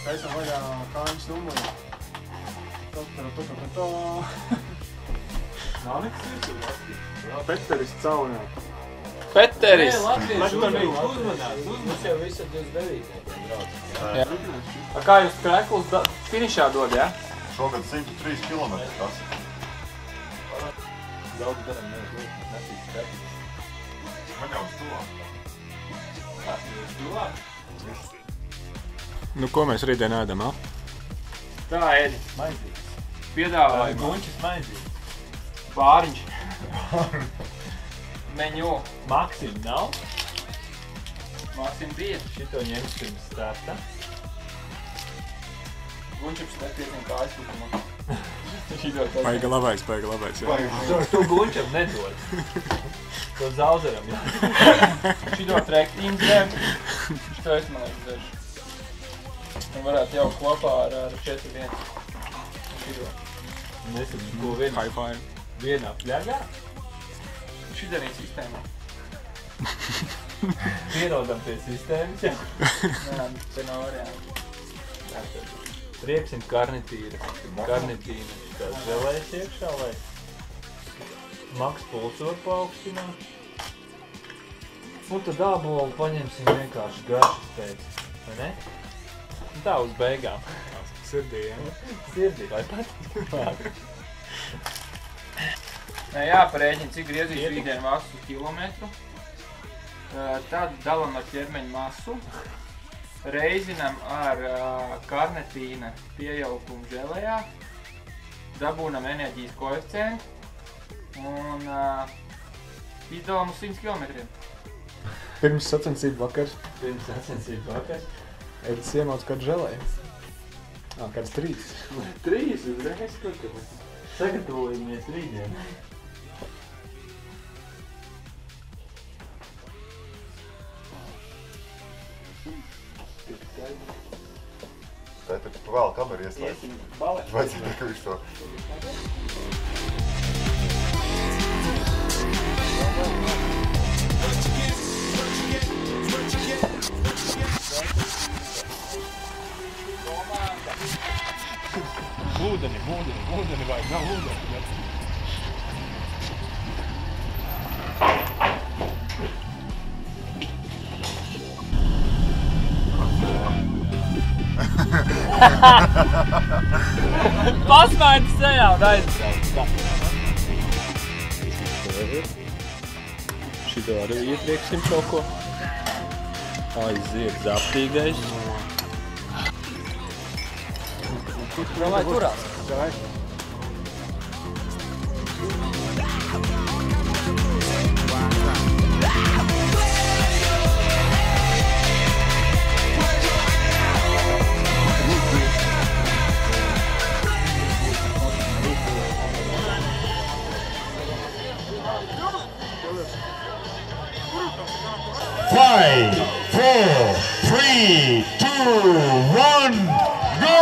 Mēs esam vaļā kāņas numuru. Nav nekas virsū. Peteris caunā. Peteris! Mums jau visi 29. Kā jūs Krekls finišā dod, ja? Šogad 103 km tas. Daudz garam nesīks Krekls. Man jau uz tuvāk. Nu, ko mēs rītdien ēdam, a? Tā, Edi. Maizīgs. Piedāvājumu. Gunčis maizīgs. Bāriņš. Meņu. Maksim nav. Maksim bija. Šito ņemsim starta. Gunčips nepiecina kājas putumā. Paiga labais, jā. To gunčam nedod. To zauzeram, jā. Šito trektīnu dzēm. Šito es man liekas dzēšu. Un varētu jau kopā ar 4-1. Šito. Nesim, ko High five. vienā pļagā. Šitanī sistēmā. Pierodam pie sistēmas, jā. Nē, te nav varianti. Rieksim karnitīra. Karnitīna šitās želēs iekšā, lai maks pulsvaru paaugstināt. Un tad ābolu paņemsim vienkārši garšas pēc, vai ne? Un tā uz beigām. Sirdī, jā. Sirdī, vai patīk? Nē, jāparēķina, cik griezīs rītdien masu kilometru. Tad dalam ar ķermeņa masu. Reizinam ar karnetīna pieaugumu želejā. Dabūnam enerģijas koeficientu. Un izdalam uz 100 km. Pirms sacensību vakars. Pirms sacensību vakars. Edis iemauc kādu želēju. Kāds 3. 3 uzreiz kaut kā. Sagatavojamies rītdien. Tēt, tu vēl kameru ieslēdz. Vajadzētu, ka viņš to... Ūdeni vajag, nav ūdeni. Pasmaidi sejā un aizsauc. Šito arī ietrieksim kaut ko. Aiziet zaptīgais. Domāju, turās. Five, 4, 3, 2, 1, go!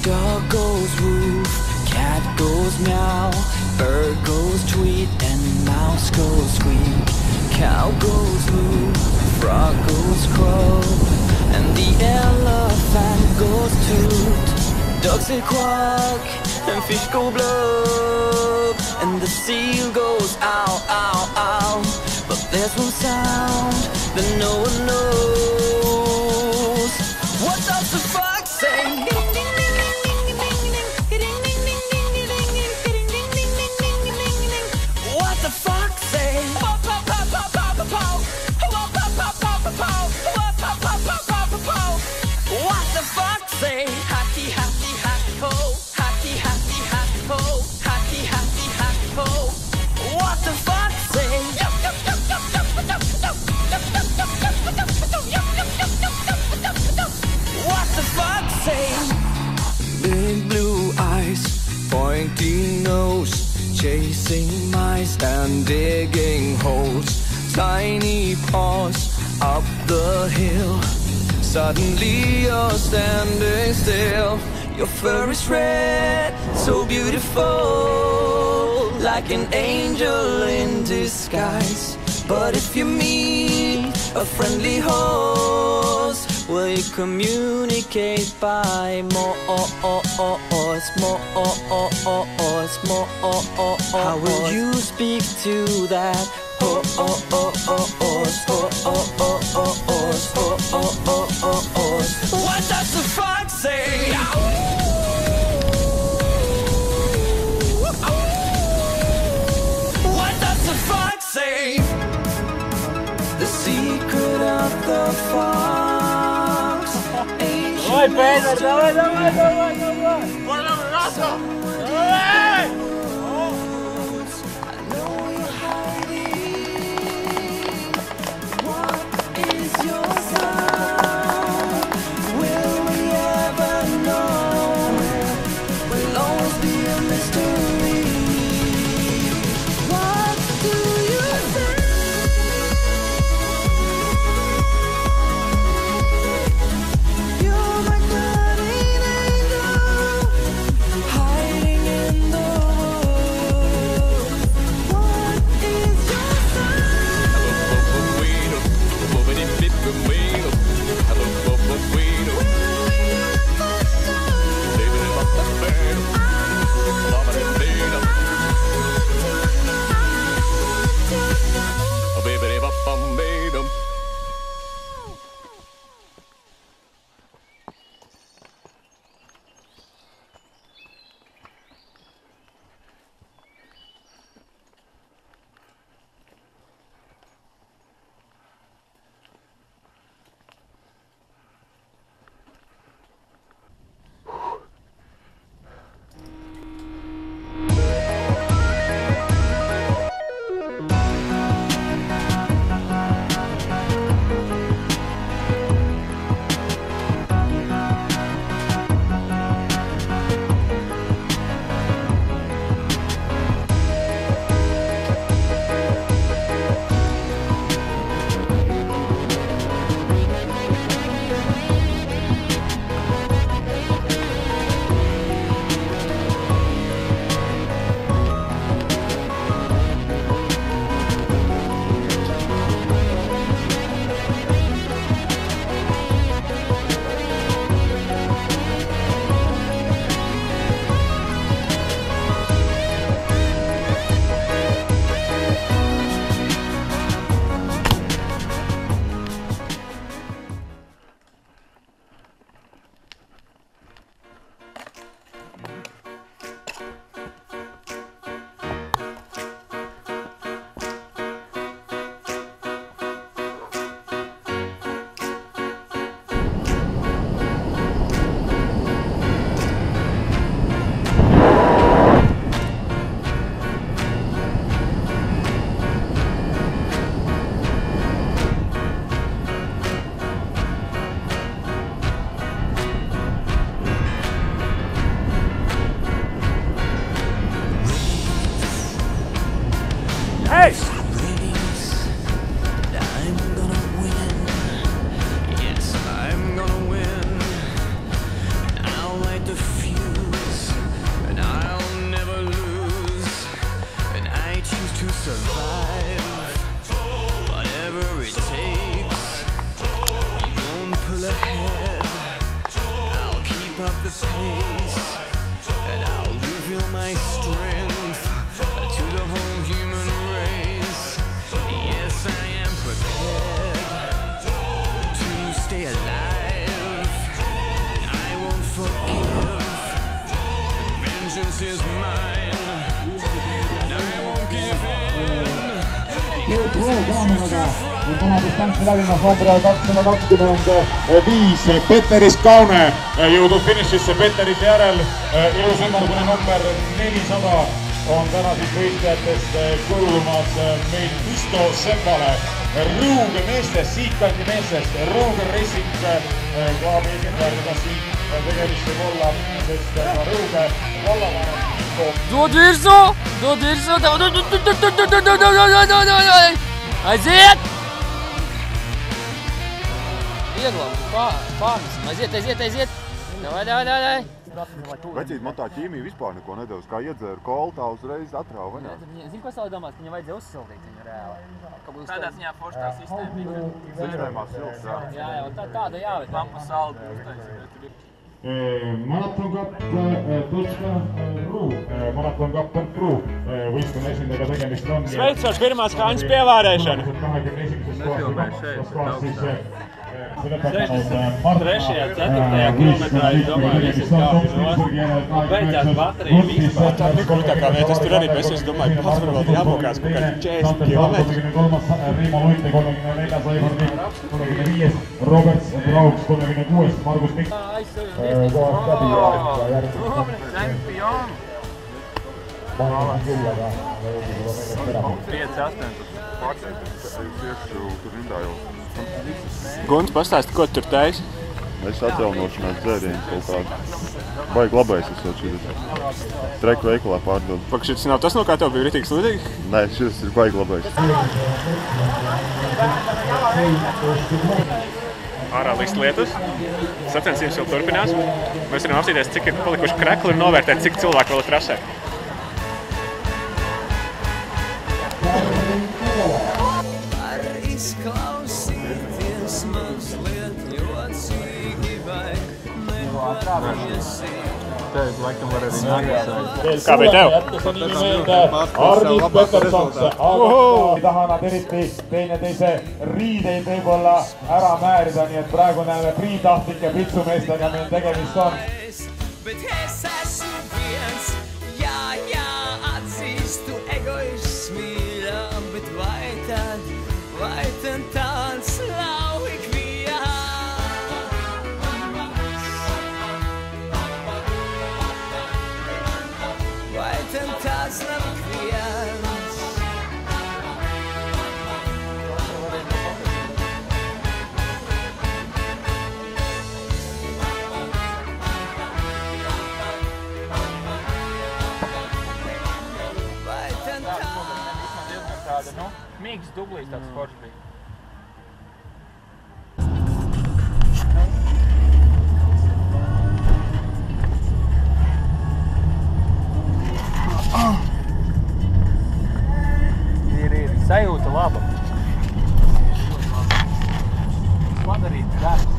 Dog goes woof, cat goes meow, bird goes tweet, and mouse goes squeak. Cow goes moo, frog goes crow, and the elephant goes toot. Ducks say quack, and fish go blub, and the seal goes ow, ow, ow. But there's one sound that no one knows. What does the fox say? What the fox say? What the fox say? Happy, happy, happy ho. Happy, happy, happy ho. Happy, happy, happy ho. What the fox say? tiny paws up the hill. Suddenly you're standing still. Your fur is red, so beautiful, like an angel in disguise. But if you meet a friendly host, will you communicate by more? How will you speak to that horse? What does the fox say? What does the fox say? The secret of the fox. Давай, Петер, давай, давай, давай, давай! Kuna distantsi Tallinnas numbriga 225, Peteris Kaune jõudnud finišisse Peterise järel. Ilus ümmargune number 400 on täna siis võistlejatest kuulumas meil Üsto Sepale. Rõuge meestest, siitkandi meestest, Rõuge Racing klaabi esindajatega siin tegemist võib olla, sest ka Rõuge vallavanem Do dirso, Azet! vieglam pārnesim. Aiziet. Davai. Vecīt, man tā ķīmija vispār neko nedevis. Kā iedzēru kolu, tā uzreiz atrāva, vai ne? Zini, ko es vēl domāju, ka viņam vajadzēja uzsildīt viņu reāli. Tādā ziņā foršā sistēma bija. Sistēmā silts, jā. Jā, tāda jāvet. Lampu saldu uztaisīt. Marathoncup.ru Marathoncup.ru võistkonna esindajaga tegemist on. Sveicot pirmās kāņas pievārēšanu. Trešajā, ceturtajā kilometrā, es domāju, visus kāpju nost. Beidzās baterija vispār. Tā tikko tā kā vietas tur arī, bet es domāju, pats var vēl jāmokās kaut kādi 40 kilometri. 33. Riimo Luite, 34. saikordi, 35. Roberts Brauks, 36. Margus Mikk. Kohast läbi ja järgmine. Čempion! Maailman kyllä ka. 5-8. Iešu tur rindā jau. Gunts, pastāsti, ko tu tur taisi? Es atjaunošanās dzērienu kaut kādu. Baigi labais esot šis. Treku veikalā pārdod. Pak, šis nav tas, no kā tev bija ritīgi sludīgi? Nē, šis ir baigi labais. Ārā list lietus. Sacensības vēl turpinās. Mēs varam apsīties, cik ir palikuši krekli un novērtēt, cik cilvēku vēl ir trasē. Tev laikam var arī nākas. Kā bija tev? Arnis Petersons, aga taha nad eriti teineteise riideid võib-olla ära määrida, nii et praegu näeme priitahtlike pitsumeestega meil tegemist on. Mīgs dublīs tāds foršs bija. Ir sajūta laba. Padarīt darbs.